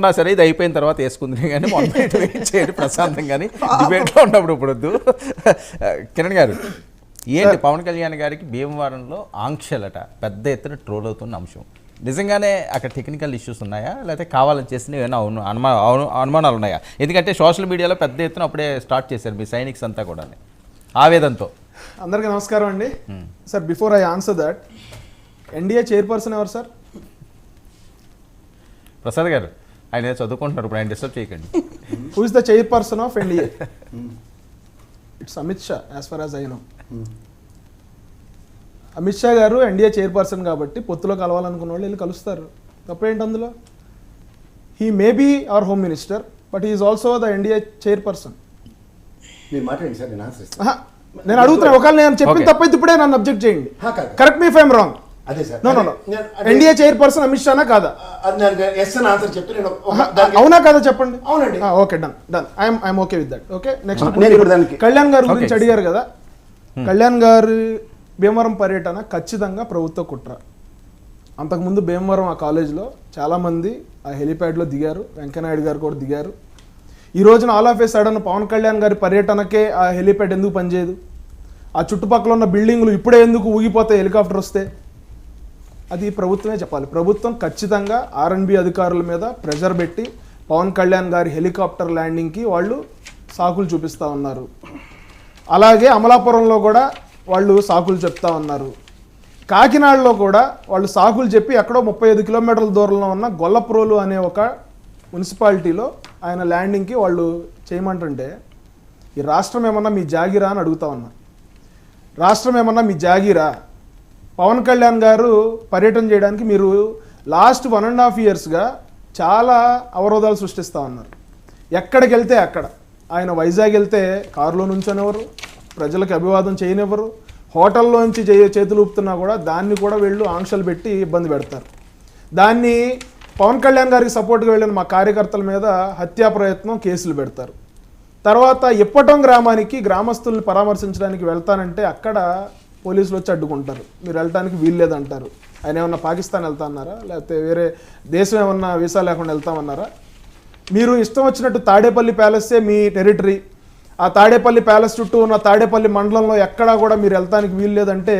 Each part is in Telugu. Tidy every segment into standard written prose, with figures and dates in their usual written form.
ఉన్నా సరే ఇది అయిపోయిన తర్వాత వేసుకుంది కానీ చేయండి ప్రశాంతం కానీ డిబేట్లో ఉన్నప్పుడు ఇప్పుడు వద్దు. కిరణ్ గారు, ఏంటి పవన్ కళ్యాణ్ గారికి భీమవరంలో ఆంక్షలట పెద్ద ఎత్తున ట్రోల్ అవుతున్న అంశం నిజంగానే అక్కడ టెక్నికల్ ఇష్యూస్ ఉన్నాయా లేకపోతే కావాలని చేసిన ఏమైనా అనుమానాలు ఉన్నాయా? ఎందుకంటే సోషల్ మీడియాలో పెద్ద ఎత్తున అప్పుడే స్టార్ట్ చేశారు మీ సైనిక్స్ అంతా కూడా ఆవేదంతో. అందరికీ నమస్కారం అండి. Sir before I answer that, NDA chairperson ఎవరు సార్? ప్రసాద్ గారు, ఆయన చదువుకుంటున్నారు, ఇప్పుడు ఆయన డిస్టర్బ్ చేయకండి. Who is the chairperson of NDA? It's Amit Shah, as for as I know. Amit Shah గారు ఎన్డీఏ చైర్పర్సన్ కాబట్టి పొత్తులో కలవాలనుకున్న వాళ్ళు వెళ్ళి కలుస్తారు, తప్పేంటి అందులో? He may be our home minister, but he is also the NDA chairperson. నేను అడుగుతున్నా, ఒకవేళ నేను చెప్పిన తప్పైతే ఇప్పుడే నన్ను అబ్జెక్ట్ చేయండి. Correct me if I'm wrong. NDA chairperson Amit Shana కాదా? అవునా కాదా చెప్పండి. Okay, done done, I'm okay with that. Okay, next Kalyan గారి గురించి అడిగారు కదా. కళ్యాణ్ గారు భీమవరం పర్యటన ఖచ్చితంగా ప్రభుత్వ కుట్ర. అంతకుముందు భీమవరం ఆ కాలేజ్లో చాలామంది ఆ హెలిప్యాడ్లో దిగారు, వెంకయ్యనాయుడు గారు కూడా దిగారు. ఈ రోజున all of a sudden Pawan Kalyan గారి పర్యటనకే ఆ హెలిప్యాడ్ ఎందుకు పనిచేయదు? ఆ చుట్టుపక్కల ఉన్న బిల్డింగ్లు ఇప్పుడే ఎందుకు ఊగిపోతాయి హెలికాప్టర్ వస్తే? అది ప్రభుత్వమే చెప్పాలి. ప్రభుత్వం ఖచ్చితంగా ఆర్ఎండ్బి అధికారుల మీద ప్రెజర్ పెట్టి పవన్ కళ్యాణ్ గారి హెలికాప్టర్ ల్యాండింగ్కి వాళ్ళు సాకులు చూపిస్తూ ఉన్నారు. అలాగే అమలాపురంలో కూడా వాళ్ళు సాకులు చెప్తా ఉన్నారు. కాకినాడలో కూడా వాళ్ళు సాకులు చెప్పి ఎక్కడో 35 కిలోమీటర్ల దూరంలో ఉన్న గొల్లప్రోలు అనే ఒక మున్సిపాలిటీలో ఆయన ల్యాండింగ్కి వాళ్ళు చేయమంటుంటే, ఈ రాష్ట్రం ఏమన్నా మీ జాగిరా అని అడుగుతా ఉన్నా. రాష్ట్రం ఏమన్నా మీ జాగిరా? పవన్ కళ్యాణ్ గారు పర్యటన చేయడానికి మీరు లాస్ట్ 1.5 ఇయర్స్గా చాలా అవరోధాలు సృష్టిస్తూ ఉన్నారు. ఎక్కడికి వెళ్తే అక్కడ ఆయన వైజాగ్ వెళ్తే కారులో నుంచోనివ్వరు, ప్రజలకు అభివాదం చేయనివ్వరు, హోటల్లోంచి చేతులు ఊపుతున్నా కూడా దాన్ని కూడా వీళ్ళు ఆంక్షలు పెట్టి ఇబ్బంది పెడతారు. దాన్ని పవన్ కళ్యాణ్ గారికి సపోర్ట్గా వెళ్ళిన మా కార్యకర్తల మీద హత్యా ప్రయత్నం కేసులు పెడతారు. తర్వాత ఇప్పటం గ్రామానికి గ్రామస్తుల్ని పరామర్శించడానికి వెళ్తానంటే అక్కడ పోలీసులు వచ్చి అడ్డుకుంటారు, మీరు వెళ్ళటానికి వీల్లేదంటారు. ఆయన ఏమన్నా పాకిస్తాన్ వెళ్తా అన్నారా, లేకపోతే వేరే దేశం ఏమన్నా వీసా లేకుండా వెళ్తామన్నారా? మీరు ఇష్టం వచ్చినట్టు తాడేపల్లి ప్యాలెస్సే మీ టెరిటరీ, ఆ తాడేపల్లి ప్యాలెస్ చుట్టూ ఉన్న తాడేపల్లి మండలంలో ఎక్కడా కూడా మీరు వెళ్తానికి వీల్లేదంటే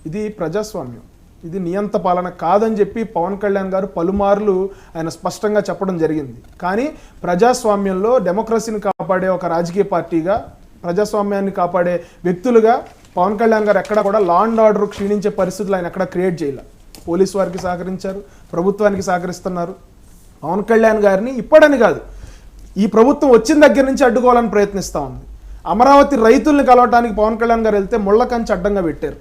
ఇది ప్రజాస్వామ్యం, ఇది నియంత పాలన కాదని చెప్పి పవన్ కళ్యాణ్ గారు పలుమార్లు ఆయన స్పష్టంగా చెప్పడం జరిగింది. కానీ ప్రజాస్వామ్యంలో డెమోక్రసీని కాపాడే ఒక రాజకీయ పార్టీగా, ప్రజాస్వామ్యాన్ని కాపాడే వ్యక్తులుగా పవన్ కళ్యాణ్ గారు ఎక్కడ కూడా లా అండ్ ఆర్డర్ క్షీణించే పరిస్థితులు ఆయన ఎక్కడ క్రియేట్ చేయాలి. పోలీసు వారికి సహకరించారు, ప్రభుత్వానికి సహకరిస్తున్నారు. పవన్ కళ్యాణ్ గారిని ఇప్పుడని కాదు, ఈ ప్రభుత్వం వచ్చిన దగ్గర నుంచి అడ్డుకోవాలని ప్రయత్నిస్తూ ఉంది. అమరావతి రైతుల్ని కలవటానికి పవన్ కళ్యాణ్ గారు వెళ్తే ముళ్ళ కంచె అడ్డంగా పెట్టారు.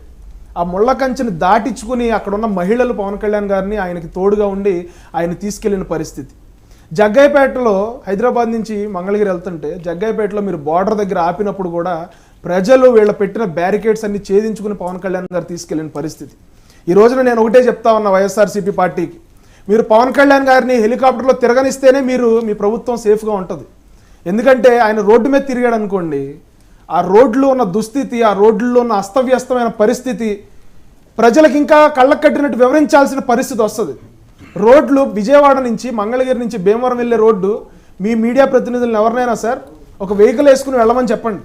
ఆ ముళ్ళ కంచెని దాటించుకుని అక్కడ ఉన్న మహిళలు పవన్ కళ్యాణ్ గారిని ఆయనకి తోడుగా ఉండి ఆయన తీసుకెళ్లిన పరిస్థితి. జగ్గయ్యపేటలో హైదరాబాద్ నుంచి మంగళగిరి వెళ్తుంటే జగ్గయ్యపేటలో మీరు బార్డర్ దగ్గర ఆపినప్పుడు కూడా ప్రజలు వీళ్ళ పెట్టిన బ్యారికేడ్స్ అన్ని ఛేదించుకుని పవన్ కళ్యాణ్ గారు తీసుకెళ్లిన పరిస్థితి. ఈ రోజున నేను ఒకటే చెప్తా ఉన్నా వైఎస్ఆర్సీపీ పార్టీకి, మీరు పవన్ కళ్యాణ్ గారిని హెలికాప్టర్లో తిరగనిస్తేనే మీ ప్రభుత్వం సేఫ్గా ఉంటుంది. ఎందుకంటే ఆయన రోడ్డు మీద తిరిగాడు అనుకోండి, ఆ రోడ్లో ఉన్న దుస్థితి, ఆ రోడ్లలో ఉన్న అస్తవ్యస్తమైన పరిస్థితి ప్రజలకు ఇంకా కళ్ళకు కట్టినట్టు వివరించాల్సిన పరిస్థితి వస్తుంది. రోడ్లు విజయవాడ నుంచి మంగళగిరి నుంచి భీమవరం వెళ్ళే రోడ్డు మీ మీడియా ప్రతినిధులను ఎవరినైనా సార్ ఒక వెహికల్ వేసుకుని వెళ్ళమని చెప్పండి.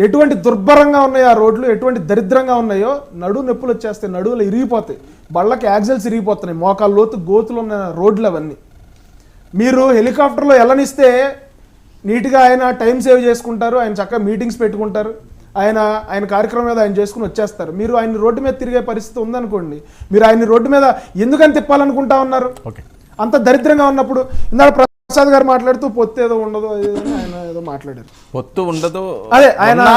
ఎటువంటి దుర్భరంగా ఉన్నాయో ఆ రోడ్లు, ఎటువంటి దరిద్రంగా ఉన్నాయో, నడువు నొప్పులు వచ్చేస్తాయి, నడువులు ఇరిగిపోతాయి, బళ్ళకి యాక్సిల్స్ ఇరిగిపోతున్నాయి, మోకాళ్ళ లోతు గోతులు ఉన్న రోడ్లు అవన్నీ. మీరు హెలికాప్టర్లో వెళ్ళనిస్తే నీట్గా ఆయన టైం సేవ్ చేసుకుంటారు, ఆయన చక్కగా మీటింగ్స్ పెట్టుకుంటారు, ఆయన కార్యక్రమం మీద ఆయన చేసుకుని వచ్చేస్తారు. మీరు ఆయన రోడ్డు మీద తిరిగే పరిస్థితి ఉందనుకోండి, మీరు ఆయన రోడ్డు మీద ఎందుకని తిప్పాలనుకుంటా ఉన్నారు? అంత దరిద్రంగా ఉన్నప్పుడు. ఇందాక ప్రసాద్ గారు మాట్లాడుతూ పొత్తు ఏదో ఉండదు ఆయన ఏదో మాట్లాడారు. పొత్తు ఉండదు, అదే ఆయన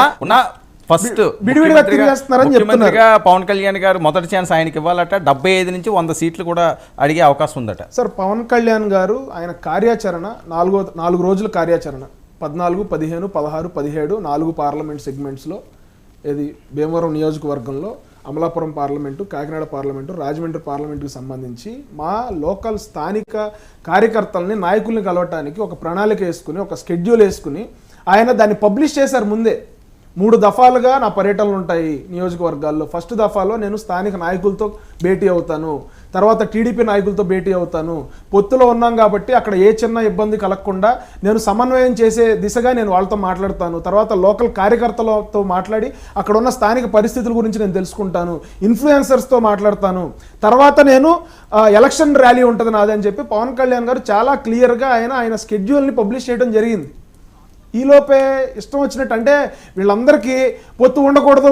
ఫస్ట్ విడివిడిగా తిరిగేస్తున్నారని చెప్తున్నారు. పవన్ కళ్యాణ్ గారు మొదటి ఛాన్స్ ఆయనకి ఇవ్వాలట, 75 నుంచి 100 సీట్లు కూడా అడిగే అవకాశం ఉందట. సార్ పవన్ కళ్యాణ్ గారు ఆయన కార్యాచరణ 4 రోజుల కార్యాచరణ 14, 15, 16, 17 4 పార్లమెంట్ సెగ్మెంట్స్లో, ఇది భీమవరం నియోజకవర్గంలో అమలాపురం పార్లమెంటు, కాకినాడ పార్లమెంటు, రాజమండ్రి పార్లమెంటుకు సంబంధించి మా లోకల్ స్థానిక కార్యకర్తలని, నాయకుల్ని కలవటానికి ఒక ప్రణాళిక వేసుకుని, ఒక షెడ్యూల్ వేసుకుని ఆయన దాన్ని పబ్లిష్ చేశారు ముందే. 3 దఫాలుగా నా పర్యటనలు ఉంటాయి నియోజకవర్గాల్లో. ఫస్ట్ దఫాలో నేను స్థానిక నాయకులతో భేటీ అవుతాను, తర్వాత టీడీపీ నాయకులతో భేటీ అవుతాను, పొత్తులో ఉన్నాం కాబట్టి అక్కడ ఏ చిన్న ఇబ్బంది కలగకుండా నేను సమన్వయం చేసే దిశగా నేను వాళ్ళతో మాట్లాడతాను, తర్వాత లోకల్ కార్యకర్తలతో మాట్లాడి అక్కడ ఉన్న స్థానిక పరిస్థితుల గురించి నేను తెలుసుకుంటాను, ఇన్ఫ్లుయెన్సర్స్తో మాట్లాడతాను, తర్వాత నేను ఎలక్షన్ ర్యాలీ ఉంటుంది నాదని చెప్పి పవన్ కళ్యాణ్ గారు చాలా క్లియర్గా ఆయన స్కెడ్యూల్ని పబ్లిష్ చేయడం జరిగింది. ఈలోపే ఇష్టం వచ్చినట్టు అంటే వీళ్ళందరికీ పొత్తు ఉండకూడదు